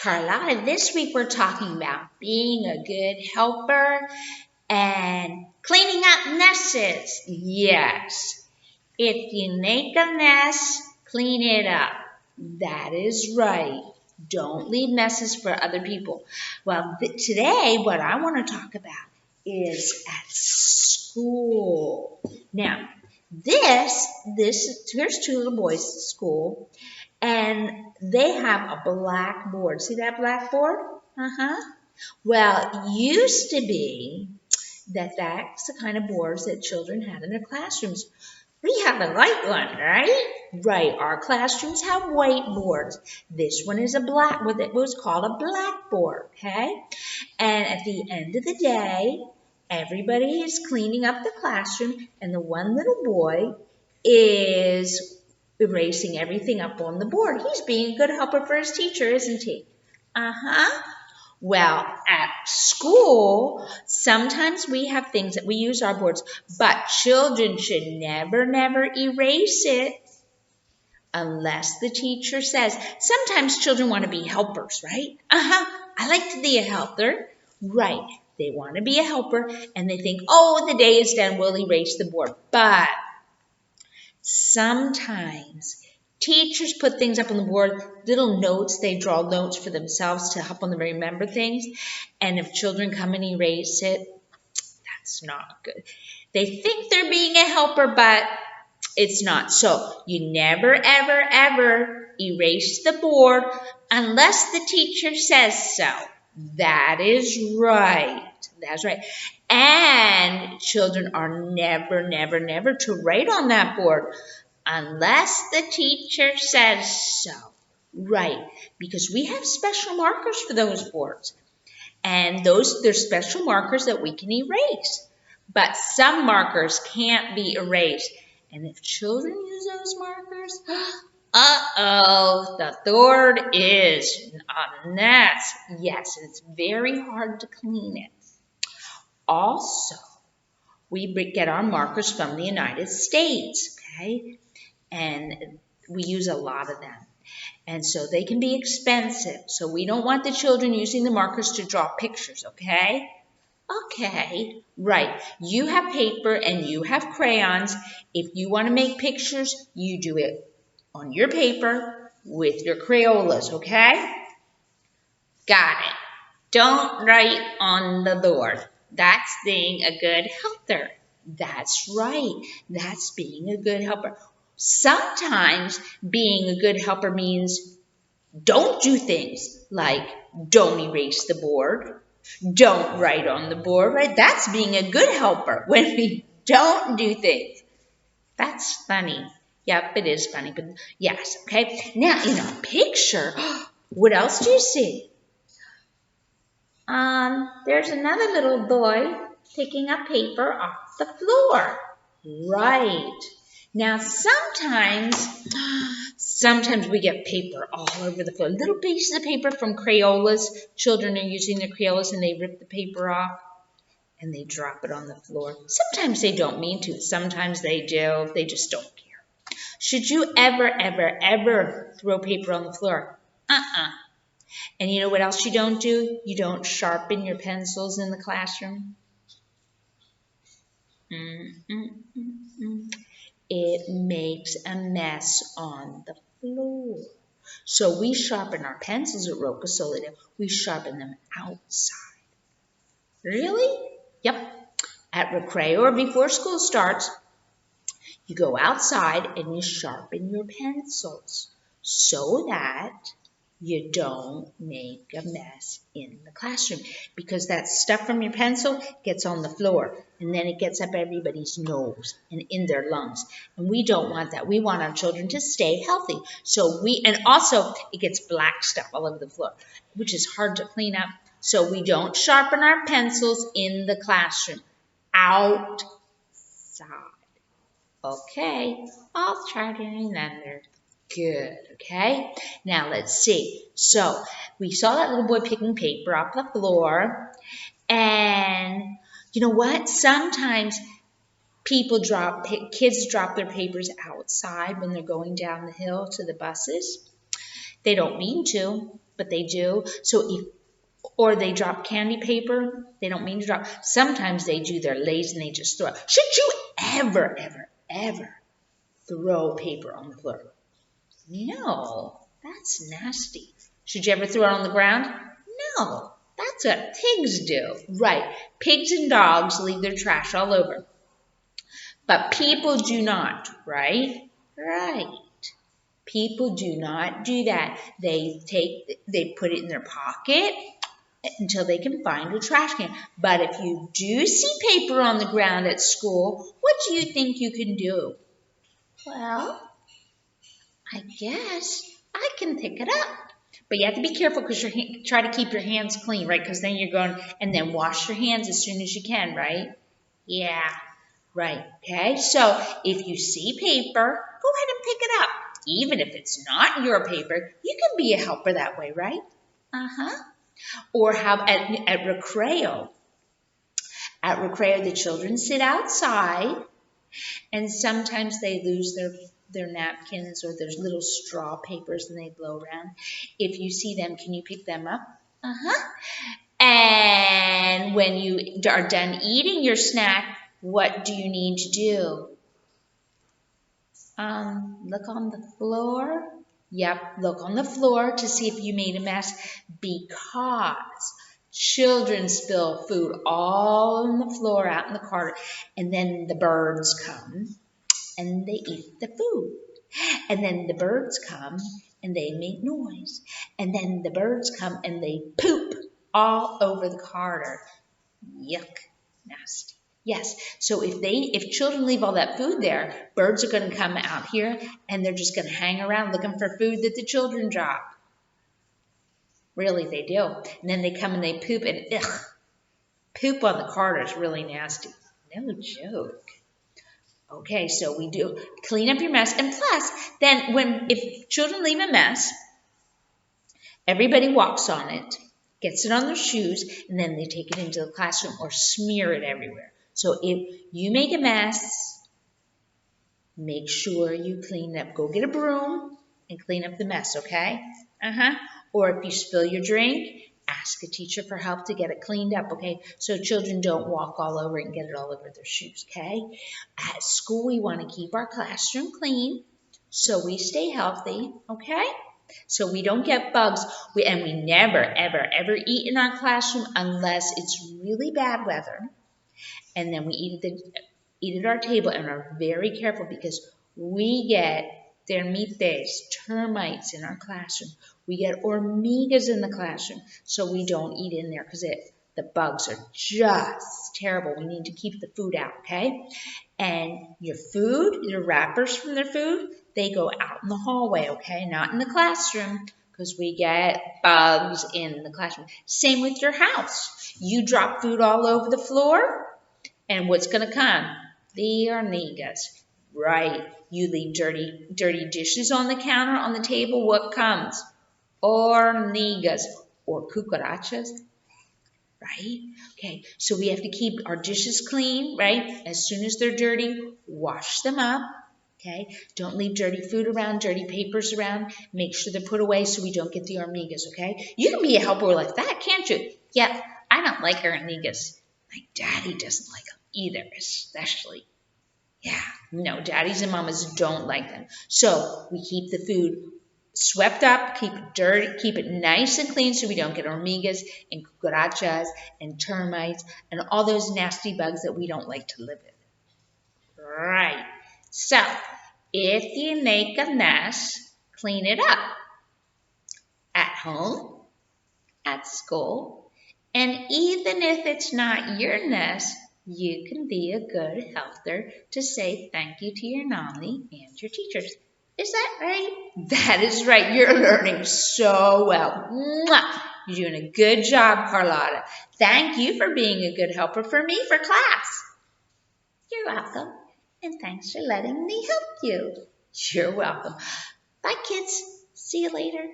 Carlotta, this week we're talking about being a good helper and cleaning up messes. Yes, if you make a mess, clean it up. That is right. Don't leave messes for other people. Well, today what I want to talk about is at school. Now, here's two little boys at school, and they have a blackboard. See that blackboard? Well, it used to be that's the kind of boards that children had in their classrooms. We have a white one, right? Right. Our classrooms have white boards. This one is what it was called a blackboard, okay? And at the end of the day, everybody is cleaning up the classroom, and the one little boy is erasing everything up on the board. He's being a good helper for his teacher, isn't he? Well, at school, sometimes we have things that we use our boards, but children should never erase it unless the teacher says. Sometimes children want to be helpers, right? I like to be a helper. Right. They want to be a helper, and they think, oh, the day is done, we'll erase the board. But sometimes teachers put things up on the board, little notes. They draw notes for themselves to help them remember things. And if children come and erase it, that's not good. They think they're being a helper, but it's not. So you never, ever erase the board unless the teacher says so. That is right. That's right. And children are never to write on that board unless the teacher says so. Right. Because we have special markers for those boards. And they're special markers that we can erase. But some markers can't be erased. And if children use those markers, the board is a mess. Yes, it's very hard to clean it. Also, we get our markers from the United States, okay? And we use a lot of them. And so they can be expensive. So we don't want the children using the markers to draw pictures, okay? Okay, right. You have paper and you have crayons. If you want to make pictures, you do it on your paper with your Crayolas, okay? Got it. Don't write on the board. That's being a good helper. That's right. That's being a good helper. Sometimes being a good helper means don't do things like don't erase the board, don't write on the board, right? That's being a good helper when we don't do things. That's funny. Yep, it is funny, but yes, okay. Now, in a picture, what else do you see? There's another little boy picking up paper off the floor. Right. Now, sometimes we get paper all over the floor. Little pieces of paper from Crayolas. Children are using their Crayolas and they rip the paper off and they drop it on the floor. Sometimes they don't mean to. Sometimes they do. They just don't care. Should you ever throw paper on the floor? And you know what else you don't do? You don't sharpen your pencils in the classroom. It makes a mess on the floor. So we sharpen our pencils at Roca Solida. We sharpen them outside. Really? Yep. At recreo or before school starts, you go outside and you sharpen your pencils so that you don't make a mess in the classroom, because that stuff from your pencil gets on the floor and then it gets up everybody's nose and in their lungs. And we don't want that. We want our children to stay healthy. And also it gets black stuff all over the floor, which is hard to clean up. So we don't sharpen our pencils in the classroom. Outside. Okay, I'll try to remember. Good, okay? Now let's see. So we saw that little boy picking paper off the floor. And you know what? Sometimes kids drop their papers outside when they're going down the hill to the buses. They don't mean to. but they do. Or they drop candy paper. They don't mean to drop. Sometimes they do. They're lazy and they just throw it. Should you ever, ever, ever throw paper on the floor? No, that's nasty. Should you ever throw it on the ground? No, that's what pigs do. Right, pigs and dogs leave their trash all over. But people do not, right? Right. People do not do that. They put it in their pocket until they can find a trash can. But if you do see paper on the ground at school, what do you think you can do? Well, I guess I can pick it up. But you have to be careful because try to keep your hands clean, right? Because then you're going, and then wash your hands as soon as you can, right? Yeah, right. Okay, so if you see paper, go ahead and pick it up. Even if it's not your paper, you can be a helper that way, right? Uh-huh. Or how at recreo. At recreo, the children sit outside, and sometimes they lose their napkins or there's little straw papers and they blow around. If you see them, can you pick them up? Uh-huh. And when you are done eating your snack, what do you need to do? Look on the floor. Yep, look on the floor to see if you made a mess because children spill food all on the floor out in the corridor, and then the birds come and they eat the food. And then the birds come and they make noise. And then the birds come and they poop all over the corridor. Yuck, nasty. Yes, so if children leave all that food there, birds are going to come out here and they're just going to hang around looking for food that the children drop. Really, they do. And then they come and they poop and poop on the corridor is really nasty. No joke. Okay, so we do clean up your mess. And plus, then if children leave a mess, everybody walks on it, gets it on their shoes, and then they take it into the classroom or smear it everywhere. So if you make a mess, make sure you clean it up. Go get a broom and clean up the mess, okay? Or if you spill your drink, ask a teacher for help to get it cleaned up, okay? So children don't walk all over it and get it all over their shoes, okay? At school, we want to keep our classroom clean so we stay healthy, okay? So we don't get bugs. We never, ever, ever eat in our classroom unless it's really bad weather. And then we eat at our table and are very careful because we get termites, termites in our classroom. We get hormigas in the classroom, so we don't eat in there because the bugs are just terrible. We need to keep the food out, okay? And your food, your wrappers from their food, they go out in the hallway, okay? Not in the classroom because we get bugs in the classroom. Same with your house. You drop food all over the floor, and what's going to come? The hormigas. Right. You leave dirty dishes on the counter, on the table. What comes? Hormigas or cucarachas. Right? Okay. So we have to keep our dishes clean, right? As soon as they're dirty, wash them up. Okay. Don't leave dirty food around, dirty papers around. Make sure they're put away so we don't get the hormigas, okay? You can be a helper like that, can't you? Yep. I don't like hormigas. My daddy doesn't like them either, especially. Yeah, no, daddies and mamas don't like them. So we keep the food swept up, keep it dirty, keep it nice and clean so we don't get hormigas and cucarachas and termites and all those nasty bugs that we don't like to live with. Right. So if you make a mess, clean it up. At home, at school, and even if it's not your mess, you can be a good helper to say thank you to your mommy and your teachers. Is that right? That is right. You're learning so well. Mwah! You're doing a good job, Carlotta. Thank you for being a good helper for me for class. You're welcome. And thanks for letting me help you. You're welcome. Bye, kids. See you later.